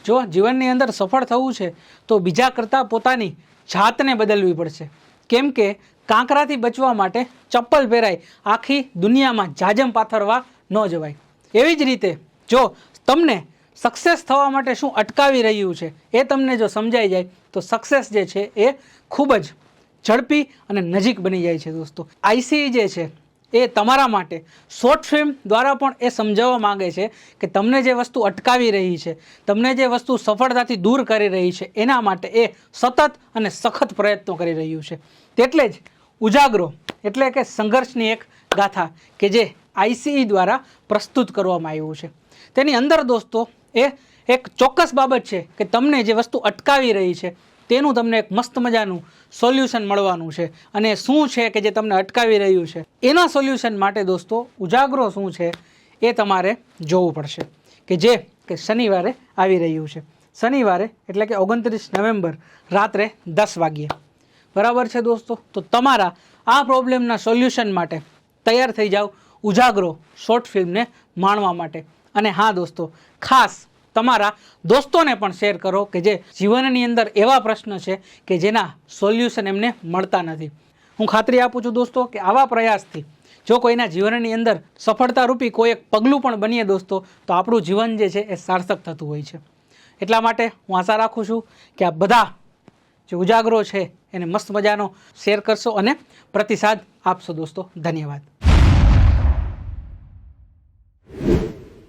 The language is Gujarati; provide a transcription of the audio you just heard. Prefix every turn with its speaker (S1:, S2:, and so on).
S1: જો જીવનની અંદર સફળ થવું છે તો બીજા કરતાં પોતાની જાતને બદલવી પડશે. કેમ કે કાંકરાથી બચવા માટે ચપ્પલ પહેરાય આખી દુનિયામાં જાજમ પાથરવા ન જવાય. એવી જ રીતે જો તમને સક્સેસ થવા માટે શું અટકાવી રહ્યું છે એ તમને જો સમજાઈ જાય તો સક્સેસ જે છે એ ખૂબ જ ઝડપી અને નજીક બની જાય છે. દોસ્તો આઈસીઈ જે છે એ તમારા માટે શોર્ટ ફિલ્મ દ્વારા પણ એ સમજાવવા માગે છે કે તમને જે વસ્તુ અટકાવી રહી છે, તમને જે વસ્તુ સફળતાથી દૂર કરી રહી છે, એના માટે એ સતત અને સખત પ્રયત્નો કરી રહ્યું છે. તેટલે જ ઉજાગરો એટલે કે સંઘર્ષની એક ગાથા કે જે આઈસીઈ દ્વારા પ્રસ્તુત કરવામાં આવ્યું છે. તેની અંદર દોસ્તો એ એક ચોક્કસ બાબત છે કે તમને જે વસ્તુ અટકાવી રહી છે તેનું તમને એક મસ્ત મજાનું સોલ્યુશન મળવાનું છે. અને શું છે કે જે તમને અટકાવી રહ્યું છે એના સોલ્યુશન માટે દોસ્તો ઉજાગરો શું છે એ તમારે જોવું પડશે કે જે કે શનિવારે આવી રહ્યું છે. શનિવારે એટલે કે 29 નવેમ્બર રાત્રે 10 વાગ્યે, બરાબર છે દોસ્તો. તો તમારા આ પ્રોબ્લેમના સોલ્યુશન માટે તૈયાર થઈ જાઓ ઉજાગરો શોર્ટ ફિલ્મને માણવા માટે. અને હા દોસ્તો, ખાસ તમારા દોસ્તોને પણ શેર કરો કે જે જીવનની અંદર એવા પ્રશ્ન છે કે જેના સોલ્યુશન એમને મળતા નથી. હું ખાતરી આપું છું દોસ્તો કે આવા પ્રયાસથી જો કોઈના જીવનની અંદર સફળતારૂપી કોઈ એક પગલું પણ બનીએ દોસ્તો તો આપણું જીવન જે છે એ સાર્થક થતું હોય છે. એટલા માટે હું આશા રાખું છું કે આ બધા જે ઉજાગરો છે એને મસ્ત મજાનો શેર કરશો અને પ્રતિસાદ આપશો દોસ્તો. ધન્યવાદ.